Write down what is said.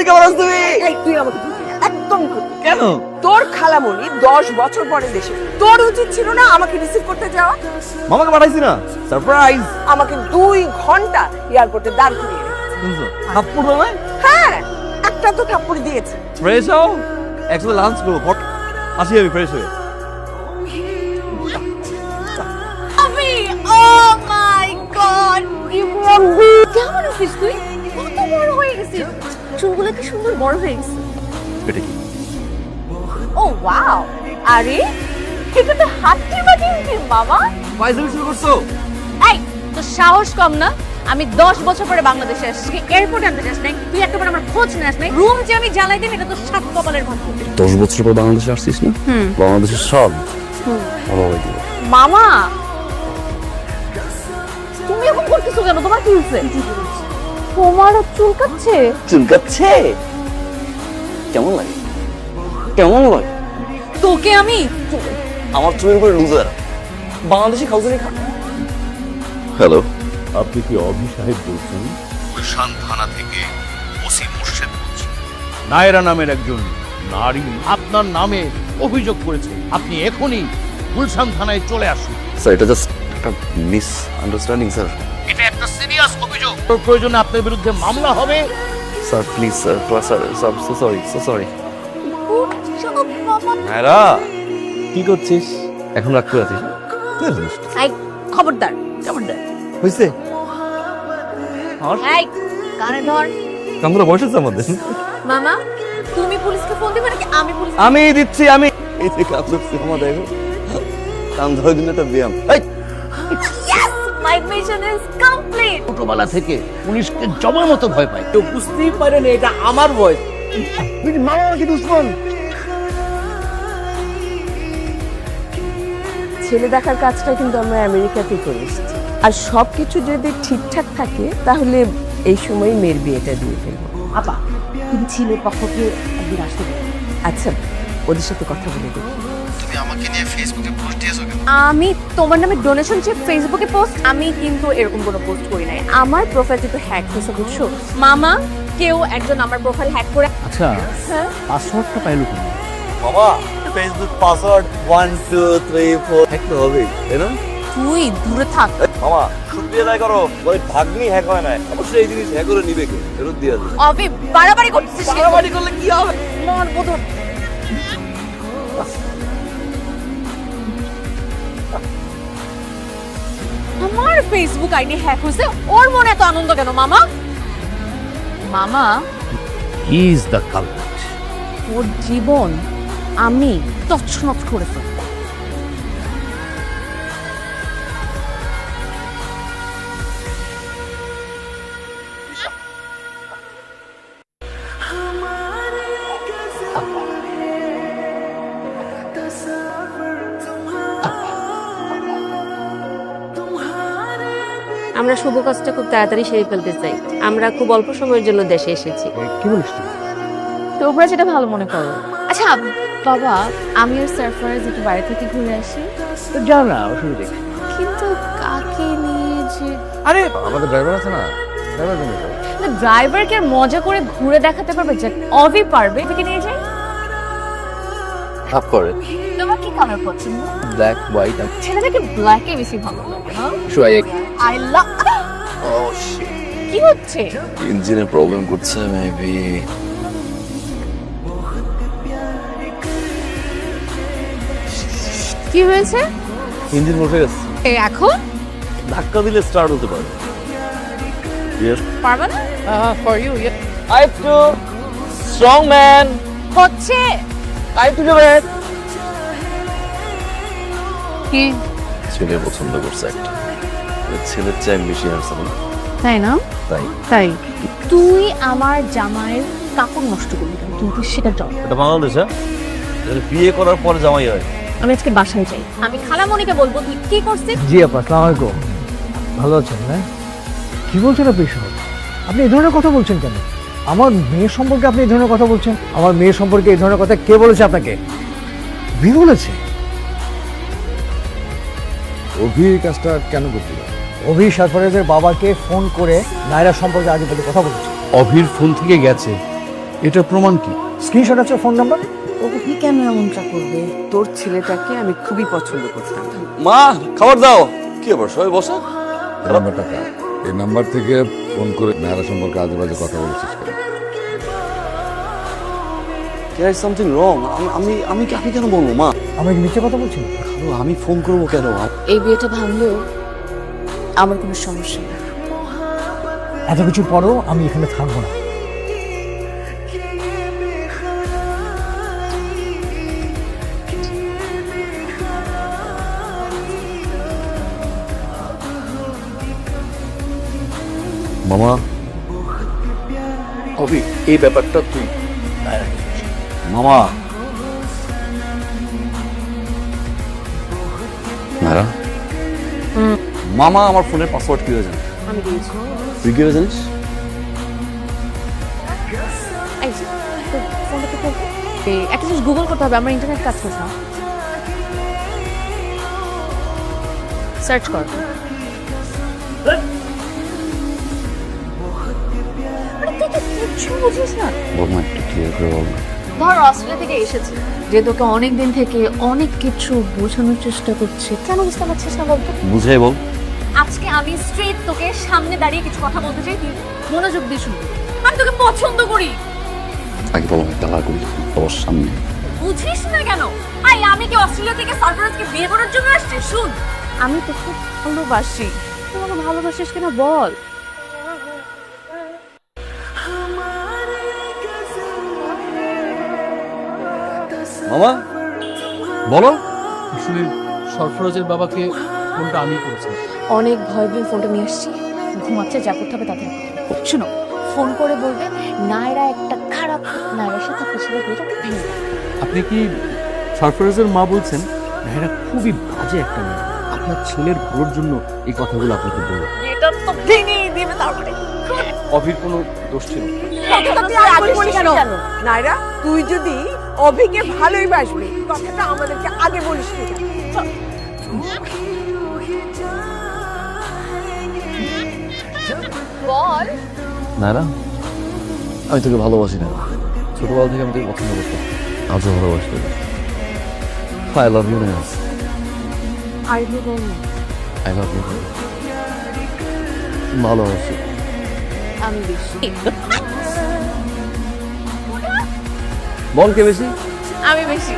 খালামণি কেমন আছো তুমি? এই তুই আমাকে ধরবি না, একদম ধরবি না। কেন? তোর খালামণি 10 বছর পরে দেশে, তোর উচিত ছিল না আমাকে রিসিভ করতে যাওয়া? মামাকে পাঠাইছি না, সারপ্রাইজ। আমাকে 2 ঘন্টা এয়ারপোর্টে দাঁড় করিয়ে রেখেছে। শুনছো থাপ্পড় দাও নাই? হ্যাঁ, একটা তো থাপ্পড় দিয়েছে। ফ্রেশ হও, একসাথে লাঞ্চ করবো। আসি আমি ফ্রেশ হয়ে। আমি ও মাই গড কেমন আছিস তুই? কত বড় হয়ে গেছিস, চুলগুলো কি সুন্দর বড় হয়ে গেছে। এটা কি? ও ওয়াও, আরে এটা তো হাতির বাটির মামা। ফাইজলামি শুরু করছো? এই তো সাহস কম না? আমি 10 বছর পরে বাংলাদেশে আসছি, এয়ারপোর্টে আনতে যাস নাই, তুই একবার আমার খোঁজ নিস নাই, রুম যে আমি জ্বালাই দিই এটা তো সাত কপালের ভাগ্য। 10 বছর পর বাংলাদেশে আসছিস না? বাংলাদেশের সব ভালো হয়ে যাবে। মামা তুমি এখন করতেছো কেন? তোমার কি হয়েছে? তোমার চুলকাচ্ছে? চুলকাচ্ছে? কেমন লাগে? কেমন লাগে? তোকে আমি আমার চুলের উপরে লুজার বাংলাদেশি খাউজানি খা। হ্যালো, আপনি কি অভি সাহেব বলছেন? গুলশান থানা থেকে ওসি মুর্শেদ বলছি। নায়রা নামের একজন নারী আপনার নামে অভিযোগ করেছে। আপনি এখনই গুলশান থানায় চলে আসুন। স্যার এটা জাস্ট একটা মিস আন্ডারস্ট্যান্ডিং স্যার। এটা একটা সিরিয়াস অভিযোগ, প্রয়োজনে আপনার বিরুদ্ধে মামলা হবে। Sir please sir, sir so sorry, so sorry. Nayra, কি করছিস এখন? রাগ করে আছিস? এই খবরদার হইছে? এই কানে ধর। কামরা বয়স আছে আমাদের। মামা তুমি পুলিশকে ফোন দিবে নাকি আমি পুলিশ? আমি দিচ্ছি, আমি এই যে কাপড় সিনেমা দেখো, কাম ধরে দিন একটা ব্যায়াম। এই yes, my mission is complete. ছোটবেলা থেকে পুলিশকে জমার মতো ভয় পায়। কেউ বুঝতেই পারেনি এটা আমার ভয়েস। মামা কি দুশ্মন? ছেলে দেখার কাজটা কিন্তু আমরা আমেরিকাতে করে এসেছি, আর সবকিছু যদি ঠিকঠাক থাকে তাহলে এই সময় মেয়ের বিয়েটা দিয়ে ফেলবো। আপা তুমি ছেলের পক্ষকে একদিন আসতে পারো। আচ্ছা, ওদের সাথে কথা বলে দেখি। তুমি আমাকে নিয়ে ফেসবুকে পোস্ট দিয়েছো কেন? আমি তোমার নামে ডোনেশন চেক ফেসবুকে পোস্ট, আমি কিন্তু এরকম কোনো পোস্ট করি নাই। আমার প্রোফাইল তো হ্যাক হয়েছে বুঝছো মামা, কেউ একজন আমার প্রোফাইল হ্যাক করে। আচ্ছা, পাসওয়ার্ডটা পাইলো কেন? মামা ফেসবুক পাসওয়ার্ড 1 2 3 4 হ্যাক তো হবে, তাই না? তুই দূরে থাক। মামা শুকরিয়া আদায় করো, ওই ভাগ্নি হ্যাক হয় না। অবশ্যই এই জিনিস হ্যাক করে নিবে কে? ফেরত দিয়ে আসবে। অবি বাড়াবাড়ি করছিস। বাড়াবাড়ি করলে কি হবে? মন বোধ। আমার ফেসবুক আইডি হ্যাক হয়েছে, ওর মনে এত আনন্দ কেন মামা? মামা হি ইজ দ্য কালপ্রিট। ওর জীবন আমি তছনছ করে ফেলব। আমরা শুভ কাজটা খুব তাড়াতাড়ি সেরে ফেলতে চাই। আমরা খুব অল্প সময়ের জন্য দেশে এসেছি। কি বলিস তুই? তোমরা যেটা ভালো মনে করো। আচ্ছা বাবা, আমি আর সারফরাজ একটু বাইরে থেকে ঘুরে আসি। তো যা না, অসুবিধা নেই। কিন্তু কাকে নিয়ে যে? আরে আমাদের ড্রাইভার আছে না, ড্রাইভার নিয়ে যাও। ড্রাইভারকে আর মজা করে ঘুরে দেখাতে পারবে যে অভি পারবে, থেকে নিয়ে যাই। হাফ করে তোমার কি কালার পছন্দ? ব্ল্যাক হোয়াইট আর ছেলেদেরকে ব্ল্যাকে বেশি ভালো লাগে না? শুয়াই। I love. ও শিট, কি হচ্ছে? ইঞ্জিনে প্রবলেম করছে মেবি। কি হয়েছে? ইঞ্জিন বসে গেছে, এই এখন ধাক্কা দিলে স্টার্ট হতে পারে। পারবে না? For you. I to strong man, হচ্ছে আই টু জয়েন। কি? ছেলে পছন্দ করছে একটা, ছেলের চাই বেশি আসছে না তাই না? তাই। তাই তুই আমার জামাইয়ের কাপড় নষ্ট করবি কেন? তুই তো সেটা জব। এটা বাংলাদেশ, হ্যাঁ? এটা বিয়ে করার পরে জামাই হয়। আমি আজকে বাসায় যাই, আমি খালামণিকে বলবো তুই কি করছিস। জি আপা, আসসালামু আলাইকুম। ভালো আছেন না? কি বলছেন আপনি এসব? আপনি এই ধরনের কথা বলছেন কেন? আমার মেয়ের সম্পর্কে আপনি এই ধরনের কথা বলছেন? আমার মেয়ের সম্পর্কে এই ধরনের কথা কে বলেছে আপনাকে? ভি বলেছে? অভির কাজটা কেন করতে পারে? অভি সারফরাজের বাবাকে ফোন করে নায়রা সম্পর্কে আগে বলে কথা বলেছে। অভির ফোন থেকে গেছে, এটা প্রমাণ কি? স্ক্রিনশট আছে ফোন নাম্বার। অভি কেন এমনটা করবে? তোর ছেলেটাকে আমি খুবই পছন্দ করতাম। মা খাবার দাও। কি ব্যাপার সবাই বসো। এই নাম্বারটা কার? এই নাম্বার থেকে ফোন করে মেয়েরা সম্পর্কে আজে বাজে কথা বলেছিস কেন? There is something wrong. আমি কেন বলবো মা? আমি কি মিথ্যে কথা বলছি? আমি ফোন করবো কেন? এই বিয়েটা ভাঙলেও আমার কোনো সমস্যা নেই। এত কিছু পরেও আমি এখানে থাকবো না। মামা অভি, এই ব্যাপারটা তুই মামা নারা মামা আমার ফোনের পাসওয়ার্ড কি হয়ে জানে? আমি দিয়েছি। তুই কি হয়ে জানিস? এই যে, তোর ফোনটা তো খোল। একটা জিনিস গুগল করতে হবে, আমার ইন্টারনেট কাজ করছে না। সার্চ কর। কিচ্ছু বুঝিস না। বল না একটু ক্লিয়ার করে বল। ধর অস্ট্রেলিয়া থেকে এসেছে, যে তোকে অনেক দিন থেকে অনেক কিছু বোঝানোর চেষ্টা করছে। কেন বুঝতে পারছিস না বলতো? বুঝাই বল। আজকে আমি স্ট্রেট তোকে সামনে দাঁড়িয়ে কিছু কথা বলতে চাই, তুই মনোযোগ দিয়ে শুনবি। আমি তোকে পছন্দ করি। আগে বলো আমি তালা করি তোর সামনে। বুঝিস না কেন? আমি কি অস্ট্রেলিয়া থেকে সারফরাজকে বিয়ে করার জন্য আসছি? শুন, আমি তোকে ভালোবাসি। তুই আমাকে ভালোবাসিস কিনা বল। মামা বলো। আসলে সরফরাজের বাবাকে ফোনটা আমি করেছি। অনেক ভয় পেয়ে ফোনটা নিয়ে আসছি, ঘুমাচ্ছে, যা করতে হবে তাদের। শুনো, ফোন করে বলবে নায়রা একটা খারাপ, নায়রার সাথে আপনার সাথে বিয়েটা ভেঙে দেয়। আপনি কি সরফরাজের মা বলছেন? এরা খুবই বাজে একটা মেয়ে। আপনার ছেলের ভালোর জন্য এই কথাগুলো আপনাকে বলবো। এটা তো ভেঙেই দিবে তারপরে। অভির কোনো দোষ ছিল না। নাইরা, তুই যদি অভিকে ভালোই বাসবি, কথাটা আমাদেরকে আগে বলিস না কেন? চল। বল। নায়রা, আমি তোকে ভালোবাসি না। ছোটবেলা থেকে আমি তোকে পছন্দ করতাম, আজও ভালোবাসি। আই লাভ ইউ না। আর কি বলবো? I love you. ভালোবাসি। আমি বেশি। বল কে বেশি? আমি বেশি।